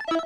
Hello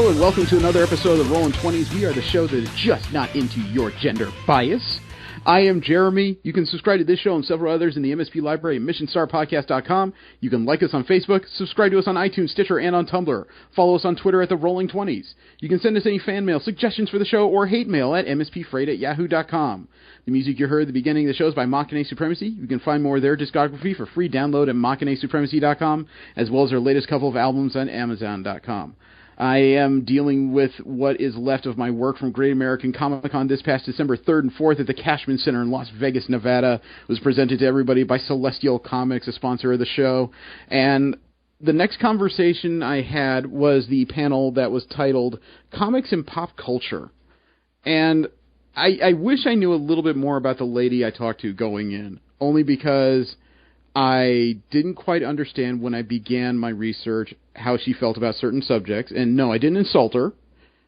and welcome to another episode of the Rollin' 20s. We are the show that is just not into your gender bias. I am Jeremy. You can subscribe to this show and several others in the MSP library at missionstarpodcast.com. You can like us on Facebook, subscribe to us on iTunes, Stitcher, and on Tumblr. Follow us on Twitter at the Rolling 20s. You can send us any fan mail, suggestions for the show, or hate mail at mspfreight@yahoo.com. The music you heard at the beginning of the show is by Machinae Supremacy. You can find more of their discography for free download at machinaesupremacy.com, as well as their latest couple of albums on amazon.com. I am dealing with what is left of my work from Great American Comic Con this past December 3rd and 4th at the Cashman Center in Las Vegas, Nevada. It was presented to everybody by Celestial Comics, a sponsor of the show. And the next conversation I had was the panel that was titled Comics and Pop Culture. And I wish I knew a little bit more about the lady I talked to going in, only because I didn't quite understand when I began my research how she felt about certain subjects. And no, I didn't insult her,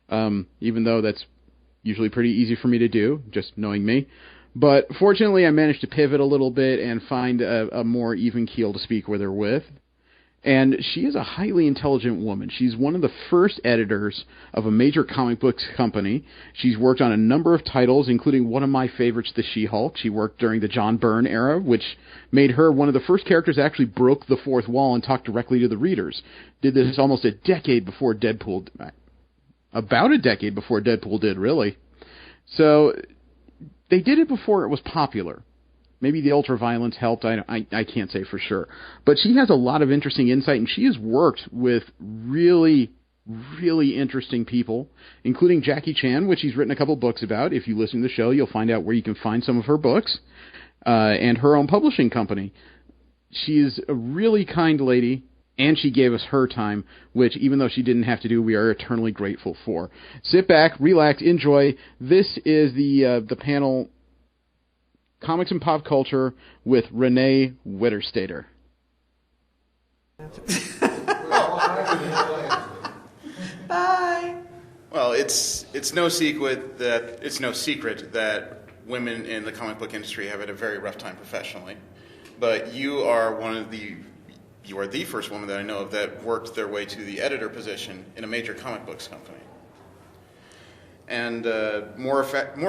even though that's usually pretty easy for me to do, just knowing me. But fortunately, I managed to pivot a little bit and find a more even keel to speak with her with. And she is a highly intelligent woman. She's one of the first editors of a major comic books company. She's worked on a number of titles, including one of my favorites, The She-Hulk. She worked during the John Byrne era, which made her one of the first characters that actually broke the fourth wall and talked directly to the readers. Did this almost a decade before Deadpool, about a decade before Deadpool did, really. So they did it before it was popular. Maybe the ultraviolence helped, I can't say for sure. But she has a lot of interesting insight, and she has worked with really, really interesting people, including Jackie Chan, which she's written a couple books about. If you listen to the show, you'll find out where you can find some of her books, and her own publishing company. She is a really kind lady, and she gave us her time, which, even though she didn't have to do, we are eternally grateful for. Sit back, relax, enjoy. This is the panel Comics and Pop Culture with Renee Witterstaetter. Bye. Well, it's no secret that women in the comic book industry have had a very rough time professionally. But you are the first woman that I know of that worked their way to the editor position in a major comic books company. And more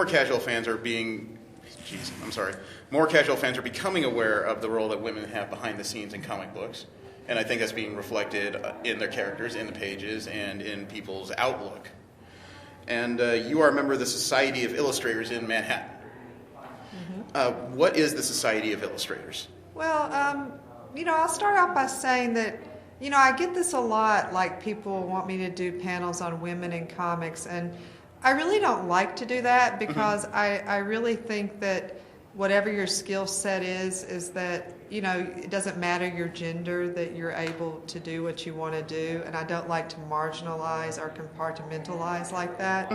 casual fans are more casual fans are becoming aware of the role that women have behind the scenes in comic books. And I think that's being reflected in their characters, in the pages, and in people's outlook. And you are a member of the Society of Illustrators in Manhattan. Mm-hmm. What is the Society of Illustrators? Well, I'll start out by saying that, I get this a lot, like people want me to do panels on women in comics, and I really don't like to do that because I really think that whatever your skill set is that, it doesn't matter your gender, that you're able to do what you want to do. And I don't like to marginalize or compartmentalize like that.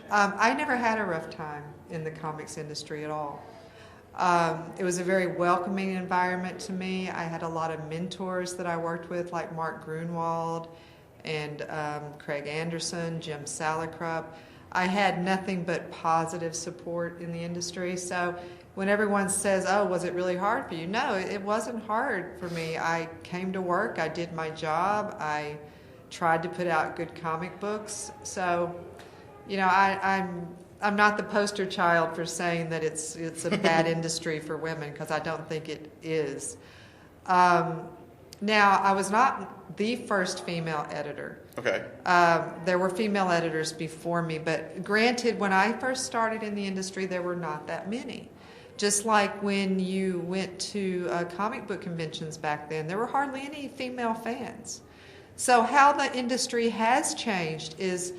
I never had a rough time in the comics industry at all. It was a very welcoming environment to me. I had a lot of mentors that I worked with, like Mark Grunwald and Craig Anderson, Jim Salicrup. I had nothing but positive support in the industry. So when everyone says, oh, was it really hard for you? No, it wasn't hard for me. I came to work. I did my job. I tried to put out good comic books. So, I'm not the poster child for saying that it's a bad industry for women, because I don't think it is. Now, I was not the first female editor. Okay. There were female editors before me, but granted, when I first started in the industry, there were not that many. Just like when you went to comic book conventions back then, there were hardly any female fans. So how the industry has changed is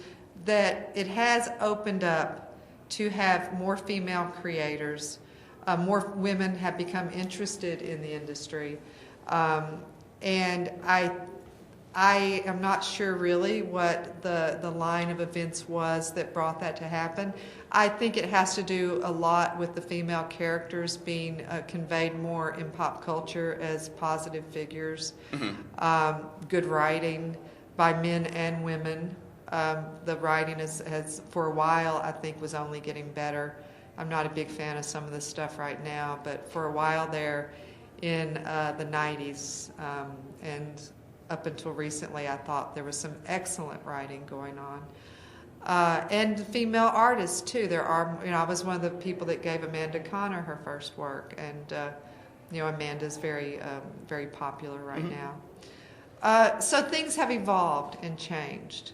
that it has opened up to have more female creators. More women have become interested in the industry. And I am not sure really what the line of events was that brought that to happen. I think it has to do a lot with the female characters being conveyed more in pop culture as positive figures, good writing by men and women. The writing has, for a while, I think, was only getting better. I'm not a big fan of some of this stuff right now, but for a while there in the 90s and up until recently, I thought there was some excellent writing going on. And female artists, too. There are, I was one of the people that gave Amanda Connor her first work, and, Amanda's very, very popular right now. So things have evolved and changed.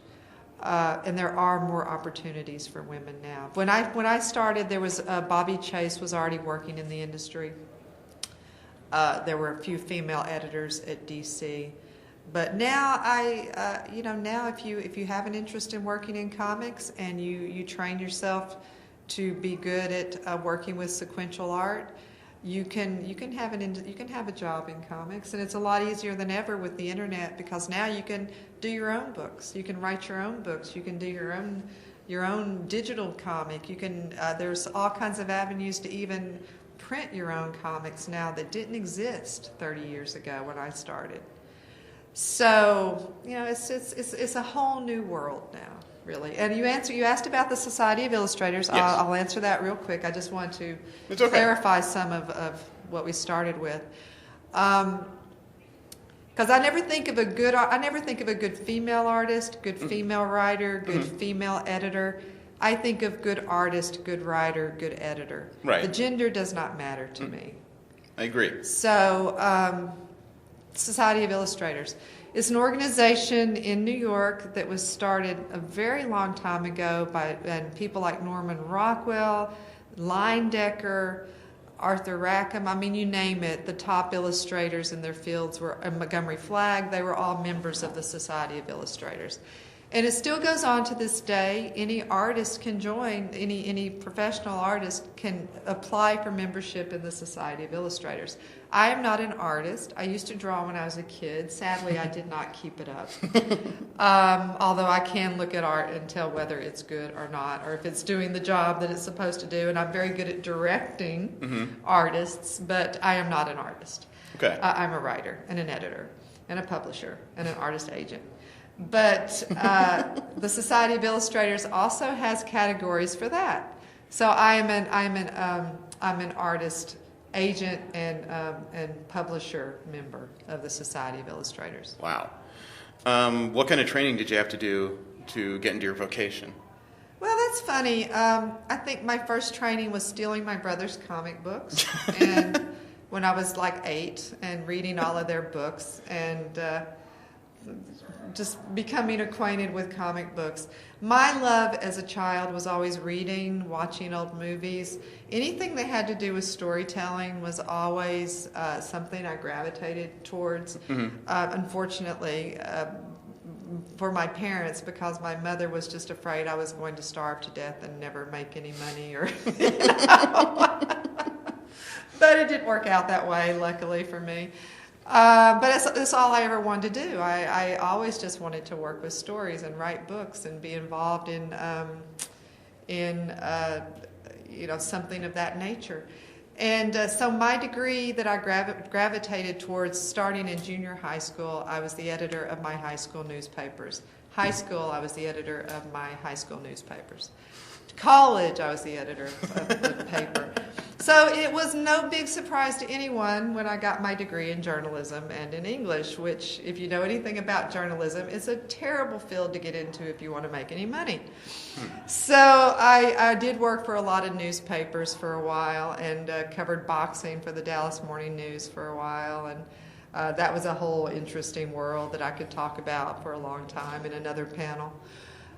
And there are more opportunities for women now. When I started, there was Bobby Chase was already working in the industry. There were a few female editors at DC, but now now if you have an interest in working in comics and you train yourself to be good at working with sequential art, you can have a job in comics, and it's a lot easier than ever with the internet, because now you can do your own books, you can write your own books, you can do your own digital comic. You can there's all kinds of avenues to even print your own comics now that didn't exist 30 years ago when I started. So it's a whole new world now, really. And you asked about the Society of Illustrators. Yes. I'll answer that real quick. I just want to clarify some of what we started with, because I never think of a good female artist, good female writer, good female editor. I think of good artist, good writer, good editor. Right. The gender does not matter to me. I agree. So, Society of Illustrators is an organization in New York that was started a very long time ago by people like Norman Rockwell, Leyendecker, Arthur Rackham. I mean, you name it. The top illustrators in their fields were Montgomery Flagg. They were all members of the Society of Illustrators. And it still goes on to this day. Any artist can join, any professional artist can apply for membership in the Society of Illustrators. I am not an artist. I used to draw when I was a kid. Sadly, I did not keep it up. Although I can look at art and tell whether it's good or not, or if it's doing the job that it's supposed to do. And I'm very good at directing artists, but I am not an artist. Okay. I'm a writer and an editor and a publisher and an artist agent. But the Society of Illustrators also has categories for that. So I'm an artist agent and publisher member of the Society of Illustrators. Wow. What kind of training did you have to do to get into your vocation? Well, that's funny. I think my first training was stealing my brother's comic books, and when I was like 8, and reading all of their books and just becoming acquainted with comic books. My love as a child was always reading, watching old movies. Anything that had to do with storytelling was always something I gravitated towards. Unfortunately, for my parents, because my mother was just afraid I was going to starve to death and never make any money, or but it didn't work out that way, luckily for me. But that's all I ever wanted to do. I always just wanted to work with stories and write books and be involved in something of that nature. And so my degree that I gravitated towards, starting in junior high school, I was the editor of my high school newspapers. High school, I was the editor of my high school newspapers. College, I was the editor of the paper. So it was no big surprise to anyone when I got my degree in journalism and in English, which, if you know anything about journalism, is a terrible field to get into if you want to make any money. So I did work for a lot of newspapers for a while, and covered boxing for the Dallas Morning News for a while, and that was a whole interesting world that I could talk about for a long time in another panel,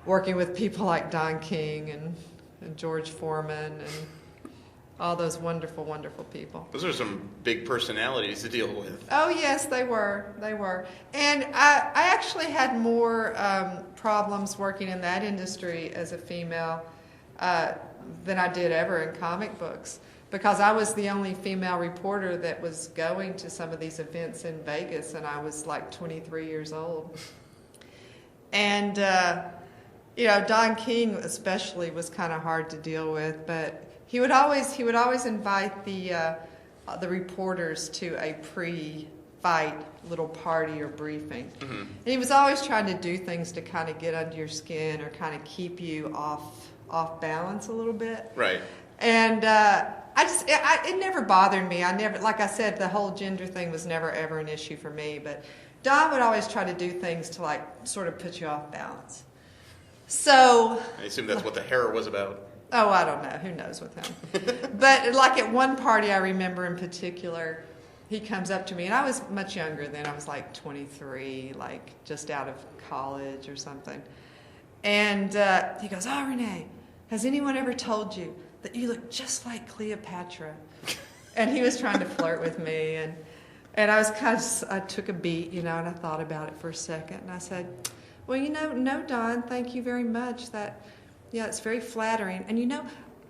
working with people like Don King and George Foreman and all those wonderful, wonderful people. Those are some big personalities to deal with. Oh, yes, they were. They were. And I actually had more problems working in that industry as a female than I did ever in comic books, because I was the only female reporter that was going to some of these events in Vegas, and I was like 23 years old. And, Don King especially was kind of hard to deal with, but he would always invite the reporters to a pre-fight little party or briefing. Mm-hmm. And he was always trying to do things to kind of get under your skin or kind of keep you off balance a little bit. Right. And it never bothered me. Like I said, the whole gender thing was never ever an issue for me, but Don would always try to do things to like sort of put you off balance. So I assume that's what the hair was about. Oh, I don't know. Who knows with him? But like at one party I remember in particular, he comes up to me, and I was much younger then. I was like 23, like just out of college or something. And he goes, "Oh, Renee, has anyone ever told you that you look just like Cleopatra?" And he was trying to flirt with me, and I was I took a beat, and I thought about it for a second, and I said, "Well, no, Don, thank you very much. It's very flattering. And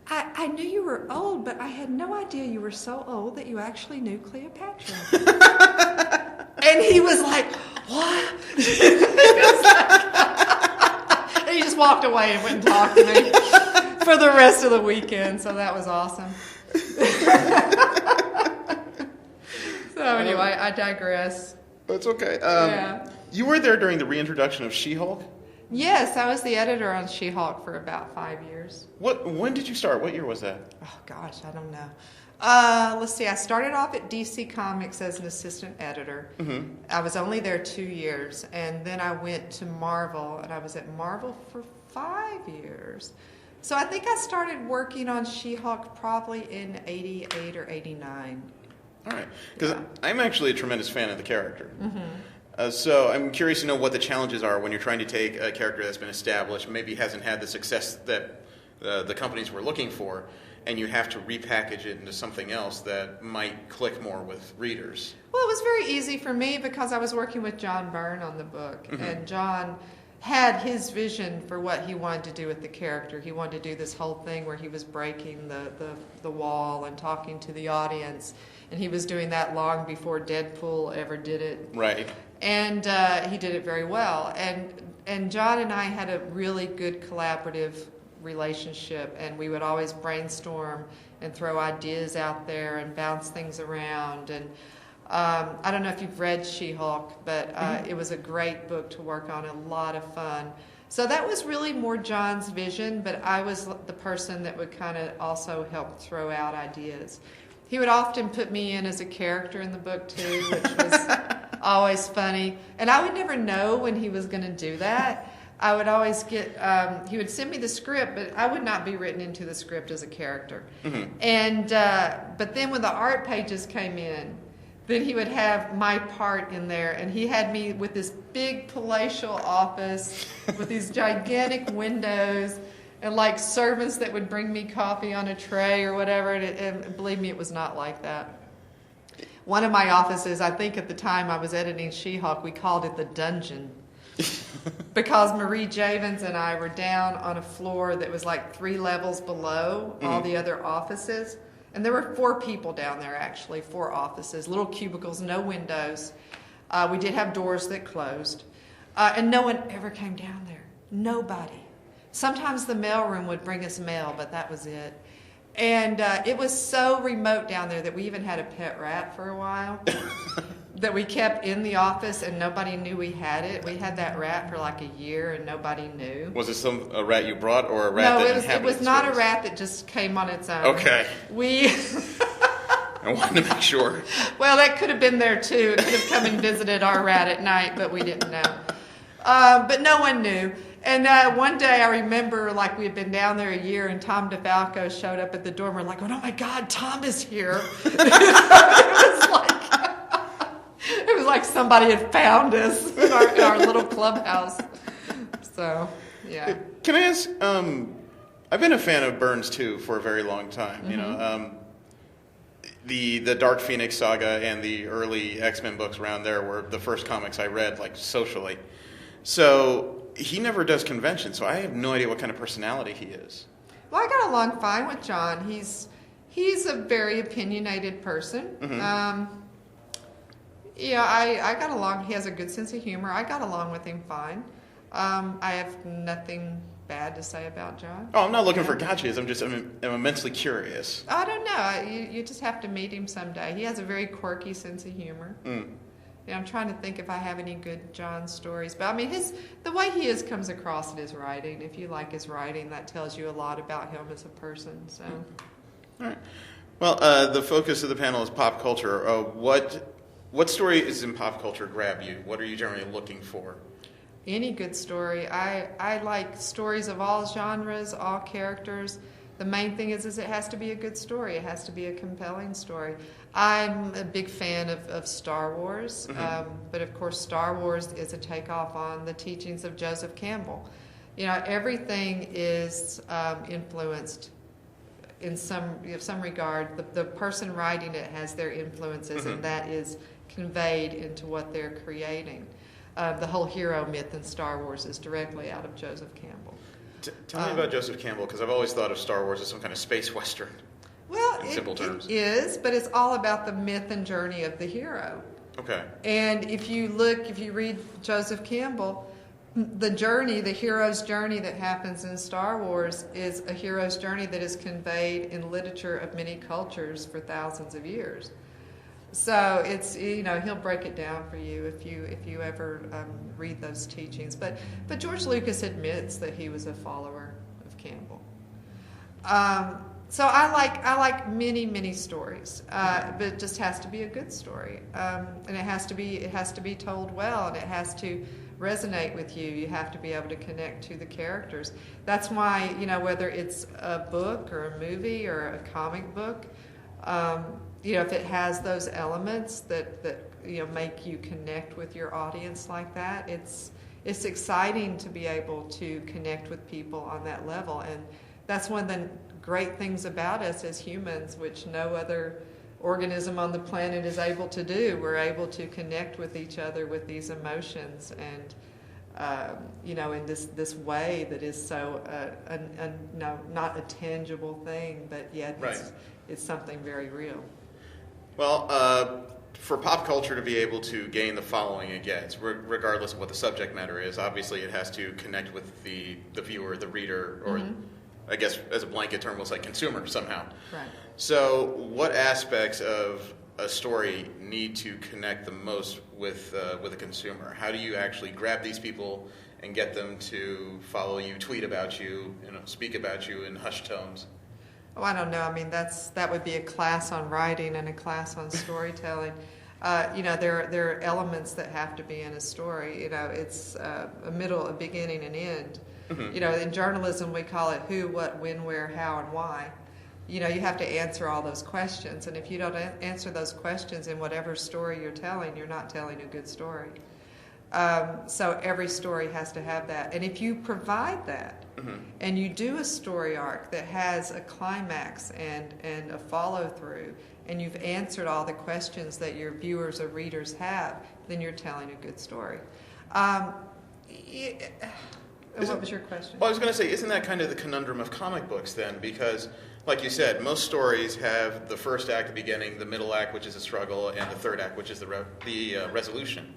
I knew you were old, but I had no idea you were so old that you actually knew Cleopatra." And he was like, "What?" And he just walked away and wouldn't talk to me for the rest of the weekend. So that was awesome. So anyway, I digress. That's okay. Yeah. You were there during the reintroduction of She-Hulk? Yes, I was the editor on She-Hulk for about 5 years. When did you start? What year was that? Oh, gosh, I don't know. Let's see. I started off at DC Comics as an assistant editor. Mm-hmm. I was only there 2 years, and then I went to Marvel, and I was at Marvel for 5 years. So I think I started working on She-Hulk probably in 88 or 89. All right, because I'm actually a tremendous fan of the character. Mm-hmm. So I'm curious to know what the challenges are when you're trying to take a character that's been established, maybe hasn't had the success that the companies were looking for, and you have to repackage it into something else that might click more with readers. Well, it was very easy for me because I was working with John Byrne on the book, mm-hmm. and John had his vision for what he wanted to do with the character. He wanted to do this whole thing where he was breaking the wall and talking to the audience, and he was doing that long before Deadpool ever did it. Right. And he did it very well. And John and I had a really good collaborative relationship, and we would always brainstorm and throw ideas out there and bounce things around. And I don't know if you've read She-Hulk, but it was a great book to work on, a lot of fun. So that was really more John's vision, but I was the person that would kind of also help throw out ideas. He would often put me in as a character in the book too, which was always funny. And I would never know when he was going to do that. I would always get, he would send me the script, but I would not be written into the script as a character. Mm-hmm. And but then when the art pages came in, then he would have my part in there, and he had me with this big palatial office with these gigantic windows and like servants that would bring me coffee on a tray or whatever, and believe me, it was not like that. One of my offices, I think at the time I was editing She-Hulk, we called it the dungeon. Because Marie Javins and I were down on a floor that was like 3 levels below all the other offices. And there were 4 people down there, actually, 4 offices, little cubicles, no windows. We did have doors that closed. And no one ever came down there. Nobody. Sometimes the mailroom would bring us mail, but that was it. And it was so remote down there that we even had a pet rat for a while that we kept in the office, and nobody knew we had it. We had that rat for like a year, and nobody knew. Was it a rat you brought, or a rat that inhabited No, it was not a rat that just came on its own. Okay. I wanted to make sure. Well, that could have been there too. It could have come and visited our rat at night, but we didn't know. But no one knew. And one day I remember, like, we had been down there a year, and Tom DeFalco showed up at the door, and we're like, oh my God, Tom is here. It was like somebody had found us in our little clubhouse. So, yeah. Can I ask, I've been a fan of Burns too for a very long time. Mm-hmm. You know, the Dark Phoenix saga and the early X-Men books around there were the first comics I read, like, socially. So he never does conventions, so I have no idea what kind of personality he is. Well, I got along fine with John. He's a very opinionated person. Mm-hmm. I got along. He has a good sense of humor. I got along with him fine. I have nothing bad to say about John. Oh, I'm not looking for gotchas. I'm immensely curious. I don't know. You just have to meet him someday. He has a very quirky sense of humor. I'm trying to think if I have any good John stories. But I mean, the way he comes across in his writing. If you like his writing, that tells you a lot about him as a person. So. All right. Well, the focus of the panel is pop culture. What story is in pop culture grab you? What are you generally looking for? Any good story. I like stories of all genres, all characters. The main thing is it has to be a good story. It has to be a compelling story. I'm a big fan of Star Wars, but of course Star Wars is a takeoff on the teachings of Joseph Campbell. Everything is influenced in some regard. The person writing it has their influences, and that is conveyed into what they're creating. The whole hero myth in Star Wars is directly out of Joseph Campbell. Tell me about Joseph Campbell, because I've always thought of Star Wars as some kind of space western. Well, in simple terms. It is, but it's all about the myth and journey of the hero. Okay. And if you read Joseph Campbell, the hero's journey that happens in Star Wars is a hero's journey that is conveyed in literature of many cultures for thousands of years. So it's, he'll break it down for you if you ever read those teachings. But George Lucas admits that he was a follower of Campbell. So I like many stories, but it just has to be a good story, and it has to be told well, and it has to resonate with you. You have to be able to connect to the characters. That's why whether it's a book or a movie or a comic book. If it has those elements that make you connect with your audience like that, it's exciting to be able to connect with people on that level. And that's one of the great things about us as humans, which no other organism on the planet is able to do. We're able to connect with each other with these emotions and in this way that is so not a tangible thing, but yet it's something very real. Well, for pop culture to be able to gain the following it gets, regardless of what the subject matter is, obviously it has to connect with the viewer, the reader, or I guess as a blanket term we'll say consumer somehow. Right. So what aspects of a story need to connect the most with a consumer? How do you actually grab these people and get them to follow you, tweet about you, speak about you in hushed tones? Oh, I don't know. I mean, that would be a class on writing and a class on storytelling. There are elements that have to be in a story. It's a middle, a beginning, and end. In journalism, we call it who, what, when, where, how, and why. You have to answer all those questions. And if you don't answer those questions in whatever story you're telling, you're not telling a good story. So every story has to have that. And if you provide that, and you do a story arc that has a climax and a follow-through, and you've answered all the questions that your viewers or readers have, then you're telling a good story. What was your question? Well, I was going to say, isn't that kind of the conundrum of comic books then? Because, like you said, most stories have the first act, the beginning, the middle act, which is a struggle, and the third act, which is the resolution.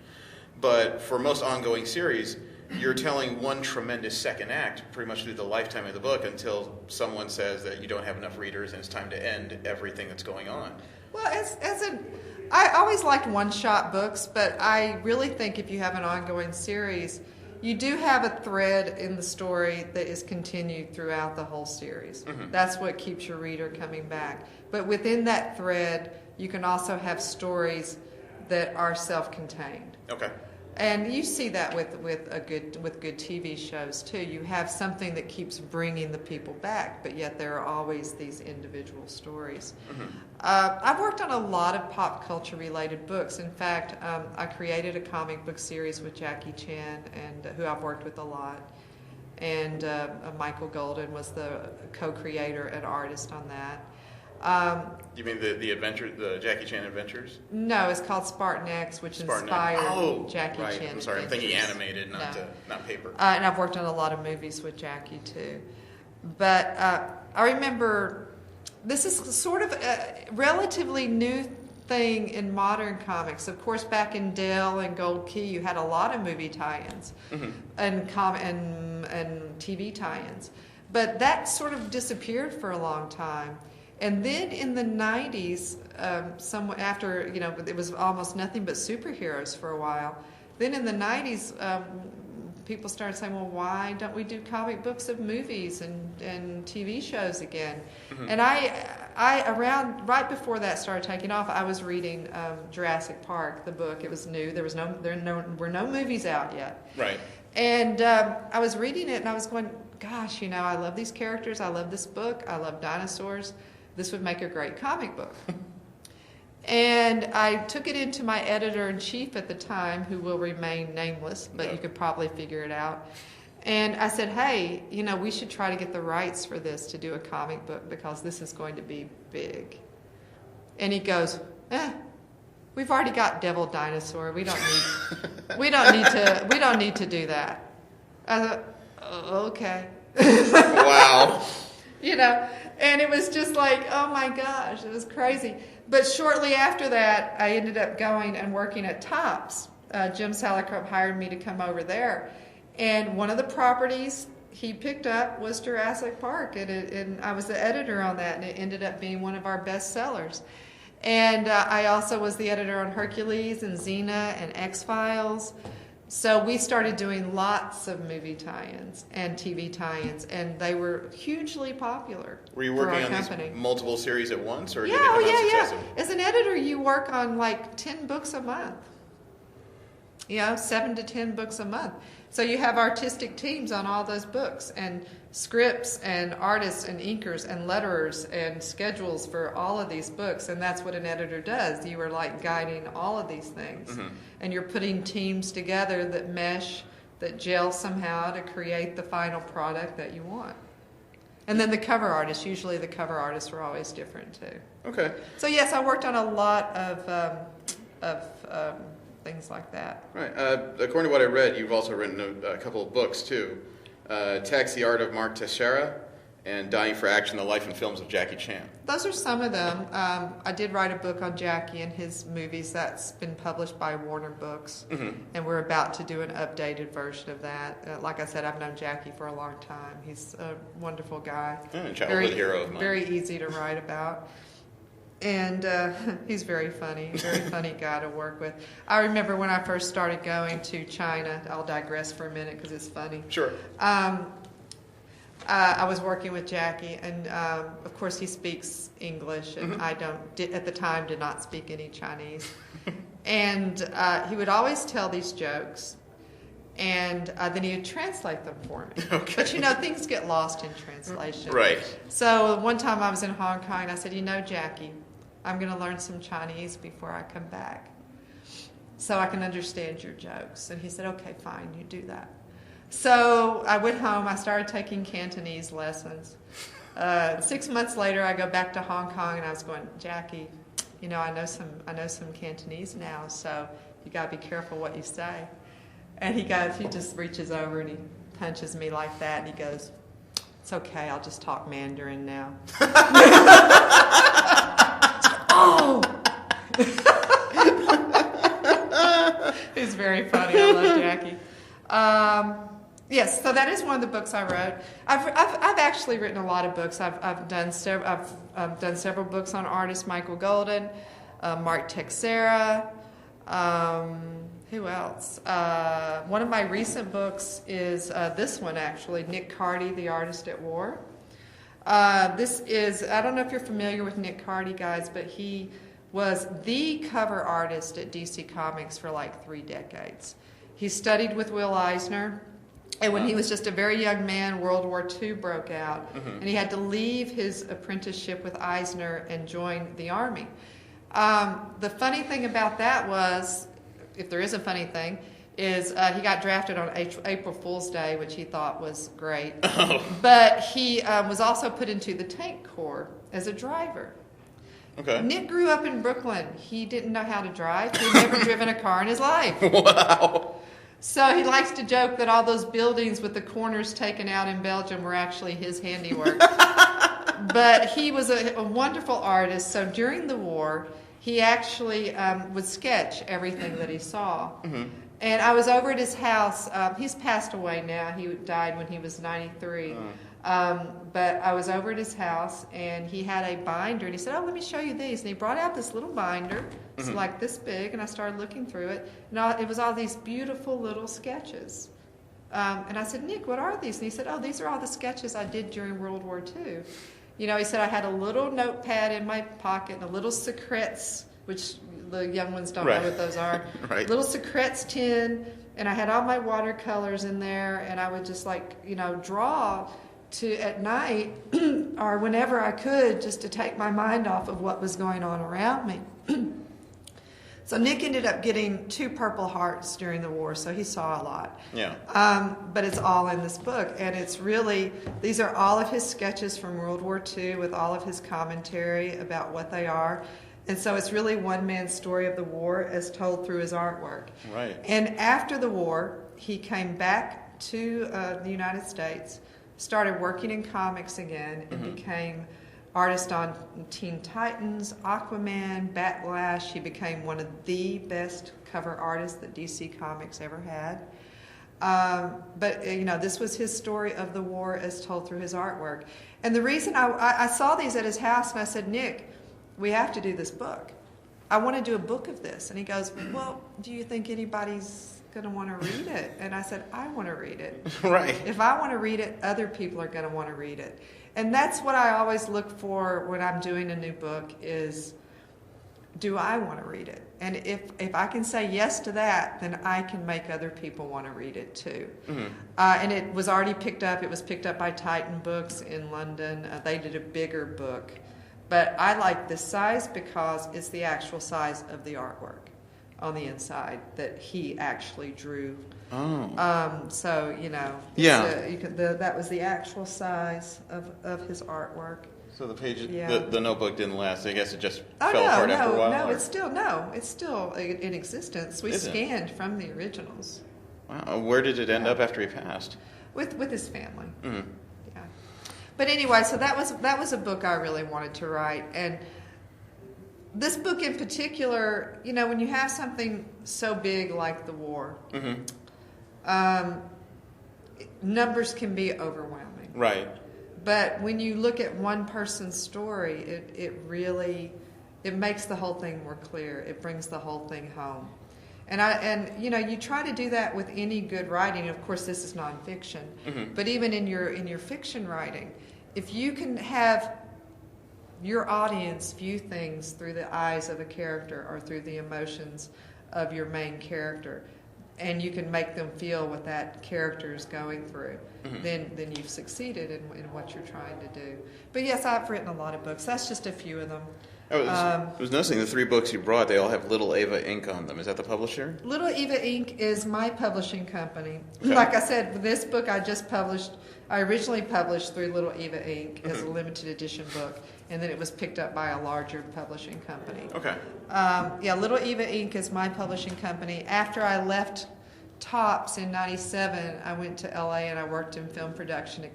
But for most ongoing series, you're telling one tremendous second act pretty much through the lifetime of the book until someone says that you don't have enough readers and it's time to end everything that's going on. Well, I always liked one-shot books, but I really think if you have an ongoing series, you do have a thread in the story that is continued throughout the whole series. That's what keeps your reader coming back. But within that thread, you can also have stories that are self-contained. Okay. And you see that with good TV shows too. You have something that keeps bringing the people back, but yet there are always these individual stories. I've worked on a lot of pop culture related books. In fact, I created a comic book series with Jackie Chan, and who I've worked with a lot. And Michael Golden was the co-creator and artist on that. You mean the adventure, the Jackie Chan adventures? No, it's called Spartan X, which inspired Jackie Chan. I'm sorry, I'm thinking animated, not paper. And I've worked on a lot of movies with Jackie too. But I remember this is sort of a relatively new thing in modern comics. Of course, back in Dell and Gold Key, you had a lot of movie tie-ins and TV tie-ins. But that sort of disappeared for a long time. And then in the 90s, somewhat after, it was almost nothing but superheroes for a while. Then in the 90s, people started saying, well, why don't we do comic books of movies and TV shows again? And I around right before that started taking off, I was reading Jurassic Park, the book. It was new. There were no movies out yet. Right. And I was reading it, and I was going, gosh, I love these characters. I love this book. I love dinosaurs. This would make a great comic book. And I took it into my editor-in-chief at the time, who will remain nameless, but you could probably figure it out. And I said, hey, we should try to get the rights for this to do a comic book because this is going to be big. And he goes, we've already got Devil Dinosaur. We don't need to do that. I thought, okay. Wow. And it was just like, oh my gosh, it was crazy. But shortly after that, I ended up going and working at Topps. Jim Salicrup hired me to come over there. And one of the properties he picked up was Jurassic Park. And I was the editor on that, and it ended up being one of our best sellers. And I also was the editor on Hercules and Xena and X-Files. So we started doing lots of movie tie-ins and TV tie-ins, and they were hugely popular. Were you working on company. these multiple series at once, or did they Yeah, come out yeah. successive? As an editor, you work on like 10 books a month. 7 to 10 books a month. So you have artistic teams on all those books, and scripts and artists and inkers and letterers and schedules for all of these books, and that's what an editor does. You are like guiding all of these things, and you're putting teams together that mesh, that gel somehow to create the final product that you want. And then the cover artists, usually the cover artists were always different too. Okay. So yes, I worked on a lot of things like that. Right. According to what I read, you've also written a couple of books too. Text the Art of Mark Teixeira and Dying for Action, the Life and Films of Jackie Chan. Those are some of them. I did write a book on Jackie and his movies that's been published by Warner Books, and we're about to do an updated version of that. Like I said, I've known Jackie for a long time. He's a wonderful guy. Childhood hero of mine. Very easy to write about. And he's very funny guy to work with. I remember when I first started going to China, I'll digress for a minute because it's funny. Sure. I was working with Jackie, and of course he speaks English, and I at the time did not speak any Chinese. And he would always tell these jokes, and then he would translate them for me. Okay. But things get lost in translation. Right. So one time I was in Hong Kong, and I said, Jackie, I'm going to learn some Chinese before I come back so I can understand your jokes. And he said, okay, fine, you do that. So I went home. I started taking Cantonese lessons. 6 months later, I go back to Hong Kong, and I was going, Jackie, I know some Cantonese now, so you got to be careful what you say. And he just reaches over and he punches me like that, and he goes, it's okay, I'll just talk Mandarin now. Oh! He's very funny. I love Jackie. Yes, so that is one of the books I wrote. I've actually written a lot of books. I've done several books on artists: Michael Golden, Mark Teixeira. Who else? One of my recent books is this one, actually, Nick Carty, The Artist at War. This is, I don't know if you're familiar with Nick Carty, guys, but he was the cover artist at DC Comics for like 3 decades. He studied with Will Eisner, and when he was just a very young man, World War II broke out, and he had to leave his apprenticeship with Eisner and join the Army. The funny thing about that was, if there is a funny thing, is he got drafted on April Fool's Day, which he thought was great. But he was also put into the tank corps as a driver. Okay. Nick grew up in Brooklyn. He didn't know how to drive. He'd never driven a car in his life. Wow. So he likes to joke that all those buildings with the corners taken out in Belgium were actually his handiwork. But he was a wonderful artist. So during the war, he actually would sketch everything that he saw. And I was over at his house. He's passed away now. He died when he was 93. But I was over at his house, and he had a binder, and he said, "Oh, let me show you these." And he brought out this little binder. It's like this big, and I started looking through it. And it was all these beautiful little sketches. And I said, "Nick, what are these?" And he said, "Oh, these are all the sketches I did during World War II." You know, he said, "I had a little notepad in my pocket and a little secrets," which the young ones don't know what those are. Little secrets tin, and I had all my watercolors in there, and I would just draw at night or whenever I could, just to take my mind off of what was going on around me. So Nick ended up getting 2 Purple Hearts during the war, so he saw a lot. But it's all in this book, and it's really, these are all of his sketches from World War II with all of his commentary about what they are. And so it's really one man's story of the war as told through his artwork. And after the war, he came back to the United States, started working in comics again, and became artist on Teen Titans, Aquaman, Backlash. He became one of the best cover artists that DC Comics ever had. But this was his story of the war as told through his artwork. And the reason I saw these at his house, and I said, "Nick, we have to do this book. I want to do a book of this." And he goes, "Well, do you think anybody's going to want to read it?" And I said, "I want to read it." If I want to read it, other people are going to want to read it. And that's what I always look for when I'm doing a new book is, do I want to read it? And if I can say yes to that, then I can make other people want to read it too. And it was already picked up. It was picked up by Titan Books in London. They did a bigger book. But I like this size because it's the actual size of the artwork on the inside that he actually drew. So, that was the actual size of his artwork. So the page, the notebook didn't last. I guess it just fell apart after a while. It's still in existence. We scanned from the originals. Wow. Where did it end up after he passed? With his family. Yeah. But anyway, so that was a book I really wanted to write. And this book in particular, when you have something so big like the war, numbers can be overwhelming. But when you look at one person's story, it makes the whole thing more clear. It brings the whole thing home. And you try to do that with any good writing. Of course, this is nonfiction, but even in your fiction writing, if you can have your audience view things through the eyes of a character or through the emotions of your main character, and you can make them feel what that character is going through, then you've succeeded in what you're trying to do. But yes, I've written a lot of books. That's just a few of them. I was noticing the 3 books you brought, they all have Little Ava Inc. on them. Is that the publisher? Little Ava Inc. is my publishing company. Like I said, this book I originally published through Little Ava Inc. as a limited edition book, and then it was picked up by a larger publishing company. Little Ava Inc. is my publishing company. After I left Topps in '97, I went to LA and I worked in film production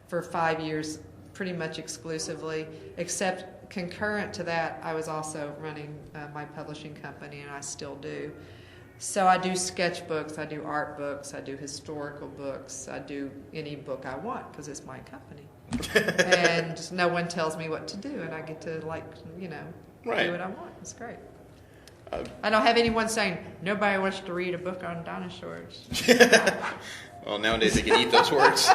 for 5 years, pretty much exclusively, except concurrent to that, I was also running my publishing company, and I still do. So I do sketchbooks, I do art books, I do historical books, I do any book I want because it's my company. And no one tells me what to do, and I get to do what I want. It's great. I don't have anyone saying, nobody wants to read a book on dinosaurs. Well, nowadays they can eat those words.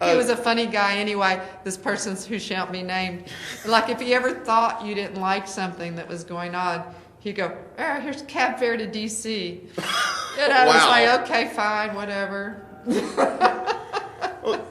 He was a funny guy anyway, this person who shan't be named. Like, if he ever thought you didn't like something that was going on, he'd go, here's cab fare to D.C. And I was like, okay, fine, whatever. Well,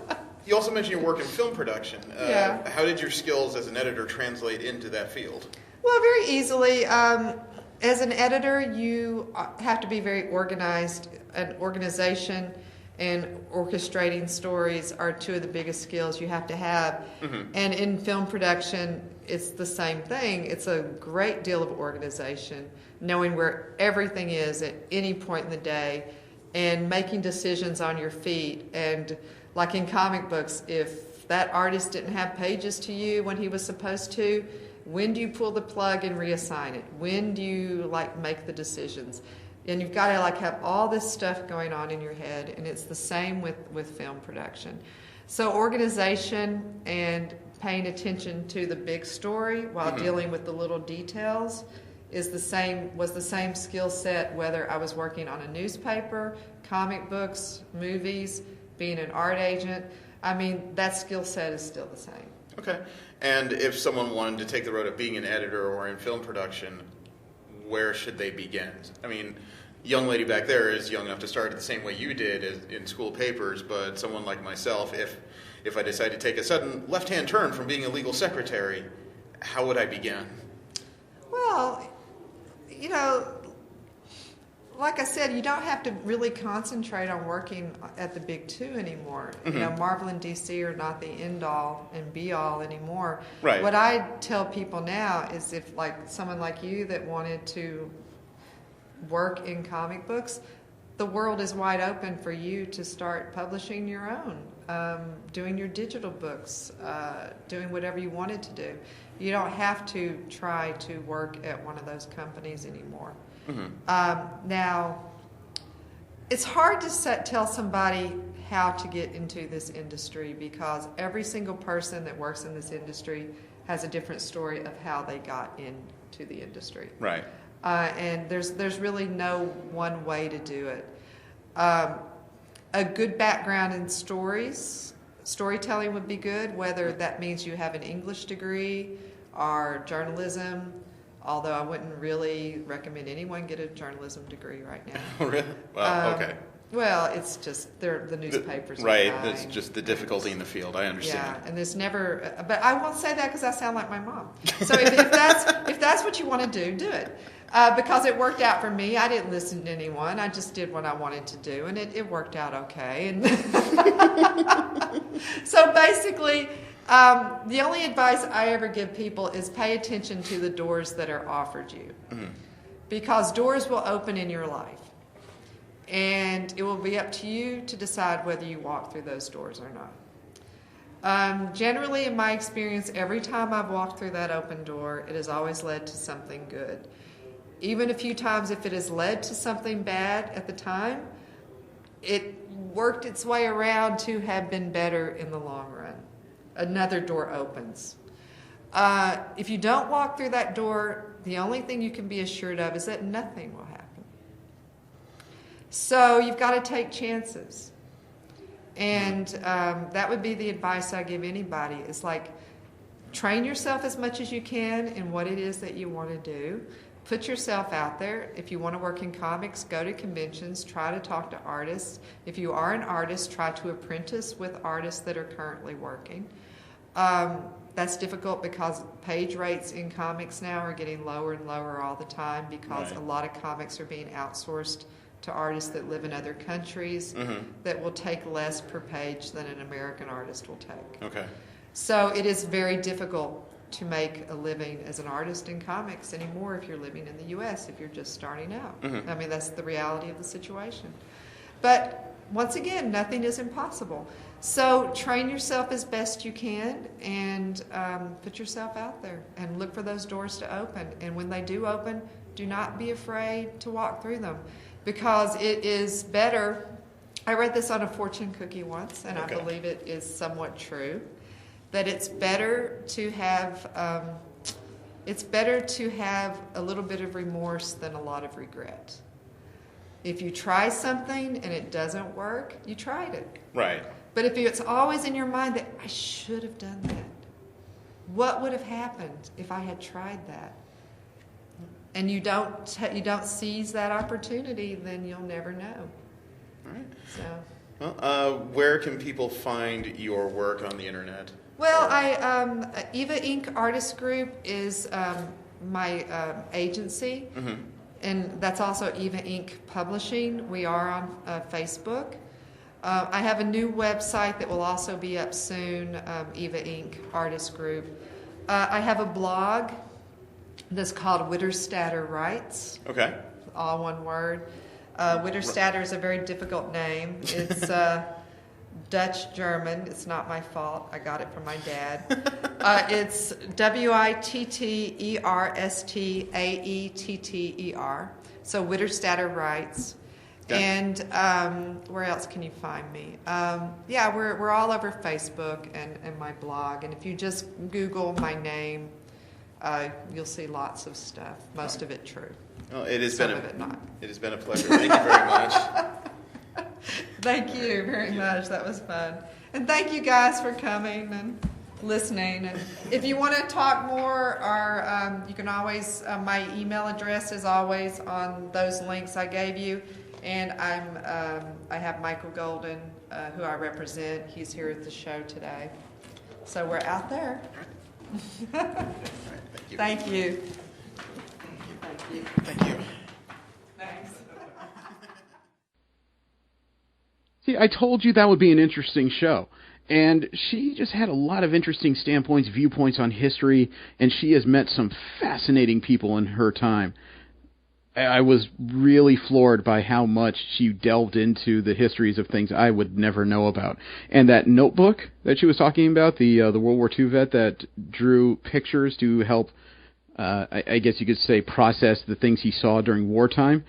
you also mentioned your work in film production. How did your skills as an editor translate into that field? Well, very easily. As an editor, you have to be very organized. An organization and orchestrating stories are 2 of the biggest skills you have to have. And in film production, it's the same thing. It's a great deal of organization, knowing where everything is at any point in the day, and making decisions on your feet. And like in comic books, if that artist didn't have pages to you when he was supposed to, When do you pull the plug and reassign it? When do you like make the decisions? And you've got to like have all this stuff going on in your head, and it's the same with film production. So organization and paying attention to the big story while dealing with the little details was the same skill set whether I was working on a newspaper, comic books, movies, being an art agent. I mean, that skill set is still the same. Okay. And if someone wanted to take the road of being an editor or in film production, where should they begin? I mean, young lady back there is young enough to start the same way you did in school papers, but someone like myself, if I decide to take a sudden left-hand turn from being a legal secretary, how would I begin? Well, you know, like I said, you don't have to really concentrate on working at the big two anymore. You know, Marvel and DC are not the end-all and be-all anymore. Right. What I tell people now is if, like, someone like you that wanted to work in comic books, the world is wide open for you to start publishing your own, doing your digital books, doing whatever you wanted to do. You don't have to try to work at one of those companies anymore. Now, it's hard to tell somebody how to get into this industry because every single person that works in this industry has a different story of how they got into the industry. Right. And there's really no one way to do it. A good background in storytelling would be good, whether that means you have an English degree or journalism, although I wouldn't really recommend anyone get a journalism degree right now. Oh, really? Well, okay. Well, it's just the newspapers. Right, are it's just the difficulty in the field. I understand. Yeah, and there's never. But I won't say that because I sound like my mom. So if that's what you want to do it. Because it worked out for me. I didn't listen to anyone. I just did what I wanted to do, and it worked out okay. And so basically, the only advice I ever give people is pay attention to the doors that are offered you. Because doors will open in your life. And it will be up to you to decide whether you walk through those doors or not. Generally, in my experience, every time I've walked through that open door, it has always led to something good. Even a few times, if it has led to something bad at the time, it worked its way around to have been better in the long run. Another door opens. If you don't walk through that door, the only thing you can be assured of is that nothing will happen. So you've got to take chances. And that would be the advice I give anybody. It's like, train yourself as much as you can in what it is that you want to do. Put yourself out there. If you want to work in comics, go to conventions, try to talk to artists. If you are an artist, try to apprentice with artists that are currently working. That's difficult because page rates in comics now are getting lower and lower all the time because a lot of comics are being outsourced to artists that live in other countries that will take less per page than an American artist will take. Okay. So it is very difficult to make a living as an artist in comics anymore if you're living in the U.S., if you're just starting out. I mean, that's the reality of the situation. But once again, nothing is impossible. So train yourself as best you can and put yourself out there and look for those doors to open. And when they do open, do not be afraid to walk through them because it is better. I read this on a fortune cookie once, and I believe it is somewhat true, that it's better to have a little bit of remorse than a lot of regret. If you try something and it doesn't work, you tried it. Right. But if it's always in your mind that I should have done that, what would have happened if I had tried that? And you don't seize that opportunity, then you'll never know. All right. So. Well, where can people find your work on the internet? Well, Eva Inc. Artist Group is my agency, and that's also Eva Inc. Publishing. We are on Facebook. I have a new website that will also be up soon, Eva Inc. Artist Group. I have a blog that's called Witterstaetter Writes. Okay. All one word. Witterstaetter is a very difficult name. It's Dutch German. It's not my fault. I got it from my dad. It's Witterstaetter. So Witterstaetter Writes. And where else can you find me? Yeah, we're all over Facebook and my blog. And if you just Google my name, you'll see lots of stuff. Most of it true. Well, it has Some of it not. It has been a pleasure. Thank you very much. Thank you very much. That was fun. And thank you guys for coming and listening. And if you want to talk more, you can always, my email address is always on those links I gave you. And I have Michael Golden, who I represent. He's here at the show today. So we're out there. Thank you. Thank you. Thank you. Thank you. Thanks. See, I told you that would be an interesting show. And she just had a lot of interesting standpoints, viewpoints on history, and she has met some fascinating people in her time. I was really floored by how much she delved into the histories of things I would never know about. And that notebook that she was talking about, the World War II vet that drew pictures to help, I guess you could say, process the things he saw during wartime.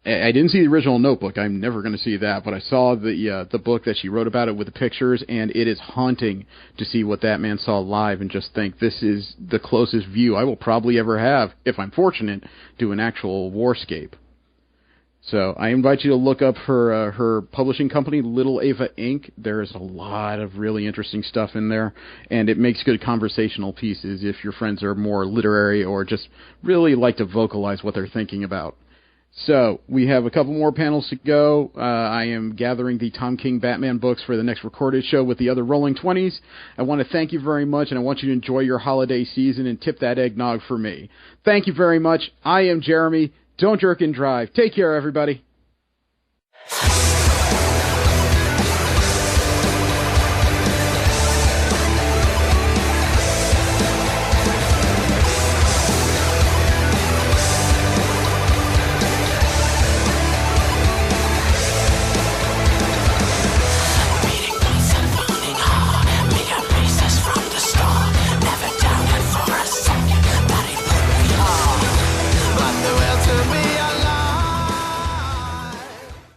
I didn't see the original notebook. I'm never going to see that. But I saw the book that she wrote about it with the pictures, and it is haunting to see what that man saw live and just think this is the closest view I will probably ever have, if I'm fortunate, to an actual warscape. So I invite you to look up her publishing company, Little Ava Inc. There's a lot of really interesting stuff in there, and it makes good conversational pieces if your friends are more literary or just really like to vocalize what they're thinking about. So, we have a couple more panels to go. I am gathering the Tom King Batman books for the next recorded show with the other Rolling 20s. I want to thank you very much, and I want you to enjoy your holiday season and tip that eggnog for me. Thank you very much. I am Jeremy. Don't jerk and drive. Take care, everybody.